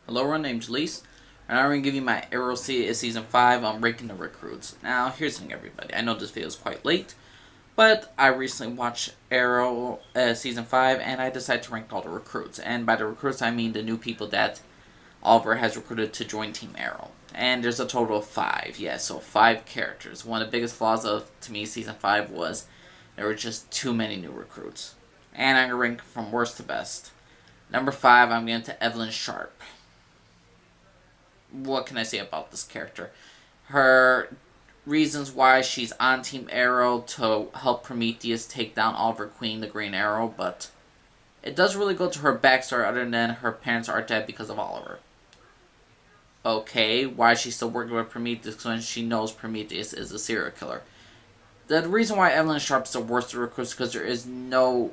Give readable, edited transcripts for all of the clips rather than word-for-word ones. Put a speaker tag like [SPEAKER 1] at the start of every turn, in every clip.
[SPEAKER 1] Hello, my name's Lise, and I'm going to give you my Arrow Season 5 on ranking the recruits. Now, here's the thing, everybody. I know this video is quite late, but I recently watched Arrow Season 5, and I decided to rank all the recruits. And by the recruits, I mean the new people that Oliver has recruited to join Team Arrow. And there's a total of 5. Yeah, so 5 characters. One of the biggest flaws of, to me, Season 5 was there were just too many new recruits. And I'm going to rank from worst to best. Number 5, I'm going to Evelyn Sharp. What can I say about this character? Her reasons why she's on Team Arrow to help Prometheus take down Oliver Queen, the Green Arrow, but it doesn't really go to her backstory other than her parents are dead because of Oliver. Okay, why is she still working with Prometheus when she knows Prometheus is a serial killer? The reason why Evelyn Sharp is the worst recruit is because there is nothing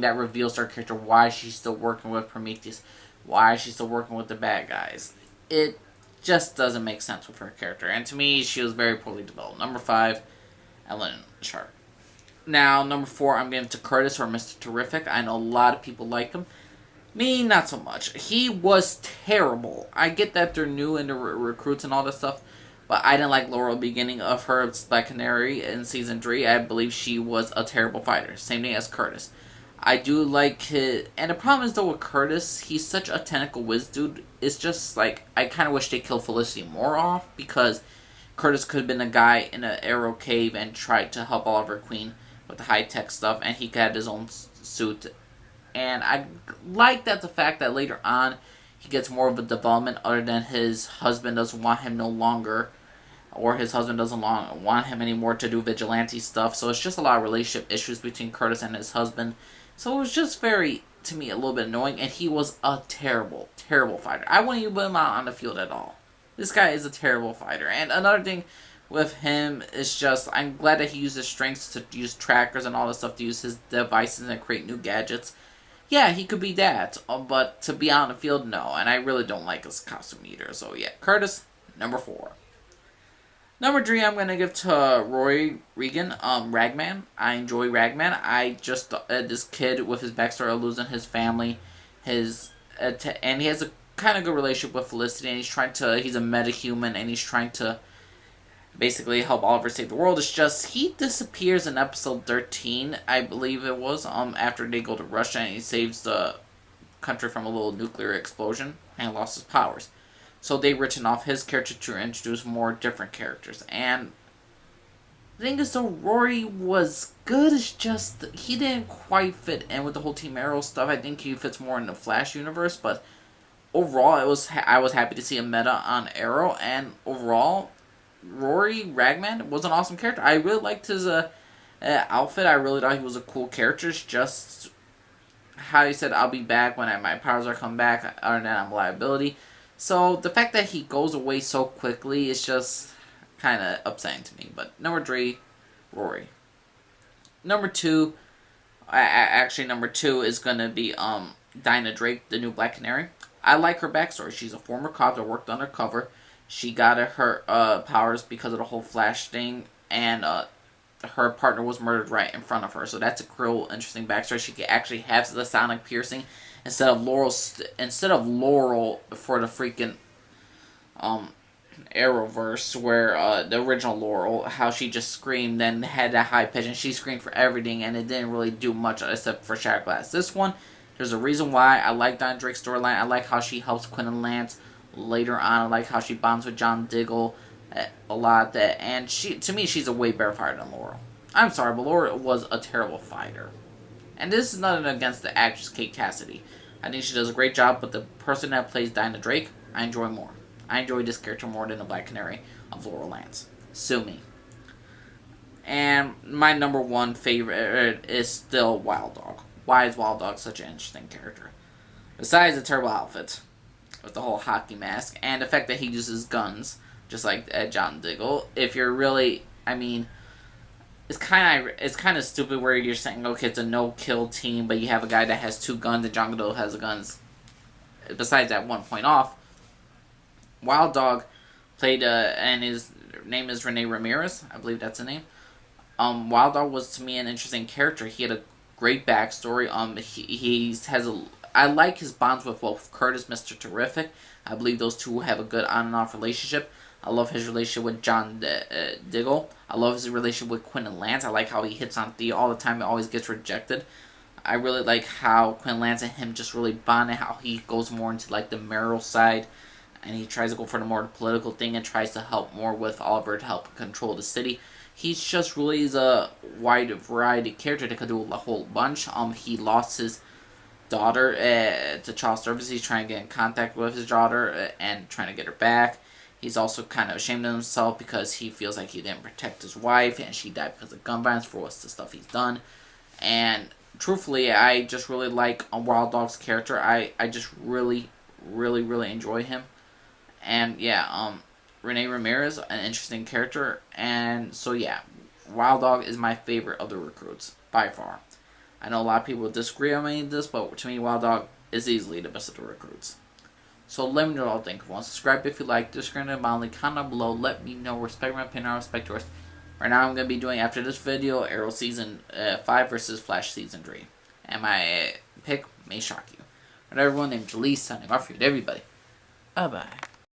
[SPEAKER 1] that reveals her character, why she's still working with Prometheus. Why is she still working with the bad guys? It just doesn't make sense with her character. And to me, she was very poorly developed. Number 5, Evelyn Sharp. Now, number 4, I'm giving to Curtis or Mr. Terrific. I know a lot of people like him. Me, not so much. He was terrible. I get that they're new into recruits and all this stuff, but I didn't like Laurel beginning of her Black Canary in Season 3. I believe she was a terrible fighter. Same thing as Curtis. I do like his... And the problem is, though, with Curtis, he's such a tentacle whiz dude. It's just, like, I kind of wish they killed Felicity more off, because Curtis could have been a guy in an Arrow cave and tried to help Oliver Queen with the high-tech stuff, and he had his own suit. And I like that the fact that later on, he gets more of a development other than his husband doesn't want him no longer, or his husband doesn't want him anymore to do vigilante stuff. So it's just a lot of relationship issues between Curtis and his husband. So it was just very, to me, a little bit annoying, and he was a terrible, terrible fighter. I wouldn't even put him out on the field at all. This guy is a terrible fighter. And another thing with him is just, I'm glad that he used his strengths to use trackers and all this stuff, to use his devices and create new gadgets. Yeah, he could be that, but to be out on the field, no. And I really don't like his costume either. So yeah, Curtis, number 4. Number 3, I'm going to give to Rory Regan, Ragman. I enjoy Ragman. I just, this kid with his backstory of losing his family, and he has a kind of good relationship with Felicity, and he's a metahuman, and he's trying to basically help Oliver save the world. It's just, he disappears in episode 13, I believe it was, after they go to Russia, and he saves the country from a little nuclear explosion, and lost his powers. So they've written off his character to introduce more different characters. And the thing is, though, Rory was good. It's just he didn't quite fit in with the whole Team Arrow stuff. I think he fits more in the Flash universe. But overall, I was happy to see a meta on Arrow. And overall, Rory Ragman was an awesome character. I really liked his outfit. I really thought he was a cool character. It's just how he said, "I'll be back when my powers are come back." Other than I'm a liability. So, the fact that he goes away so quickly is just kind of upsetting to me. But number 3, Rory. Number 2, number 2 is going to be Dinah Drake, the new Black Canary. I like her backstory. She's a former cop that worked undercover. She got her powers because of the whole Flash thing, and her partner was murdered right in front of her. So that's a cool, interesting backstory. She actually has the sonic piercing instead of Laurel for the freaking Arrowverse, where the original Laurel, how she just screamed and had that high pitch, and she screamed for everything, and it didn't really do much except for Shattered Glass. This one, there's a reason why I like Dinah Drake's storyline. I like how she helps Quinn and Lance later on. I like how she bonds with John Diggle a lot. And to me, she's a way better fighter than Laurel. I'm sorry, but Laurel was a terrible fighter. And this is nothing against the actress Kate Cassidy. I think she does a great job, but the person that plays Dinah Drake, I enjoy more. I enjoy this character more than the Black Canary of Laurel Lance. Sue me. And my number 1 favorite is still Wild Dog. Why is Wild Dog such an interesting character? Besides the terrible outfit, with the whole hockey mask, and the fact that he uses guns, just like John Diggle. If you're really, it's kind of stupid where you're saying, okay, it's a no-kill team, but you have a guy that has 2 guns and John Diggle has the guns. Besides that one point off, Wild Dog played, and his name is Rene Ramirez. I believe that's the name. Wild Dog was, to me, an interesting character. He had a great backstory. He has I like his bonds with both Curtis, Mr. Terrific. I believe those two have a good on and off relationship. I love his relationship with John Diggle. I love his relationship with Quinn and Lance. I like how he hits on Thea all the time and always gets rejected. I really like how Quinn Lance and him just really bond, and how he goes more into like the marital side, and he tries to go for the more political thing and tries to help more with Oliver to help control the city. He's just really is a wide variety character that could do a whole bunch. He lost his daughter to child service. He's trying to get in contact with his daughter and trying to get her back. He's also kind of ashamed of himself because he feels like he didn't protect his wife and she died because of gun violence for what's the stuff he's done. And truthfully, I just really like Wild Dog's character. I just really enjoy him. And yeah, Rene Ramirez, an interesting character. And so yeah, Wild Dog is my favorite of the recruits, by far. I know a lot of people disagree on me this, but to me, Wild Dog is easily the best of the recruits. So let me know what you think. If you want to subscribe if you like, discount and mildly, comment down below. Let me know. Respect my opinion, I respect yours. Right now, I'm going to be doing, after this video, Arrow Season 5 versus Flash Season 3. And my pick may shock you. But everyone, named Jalise, signing off for you to everybody. Bye-bye.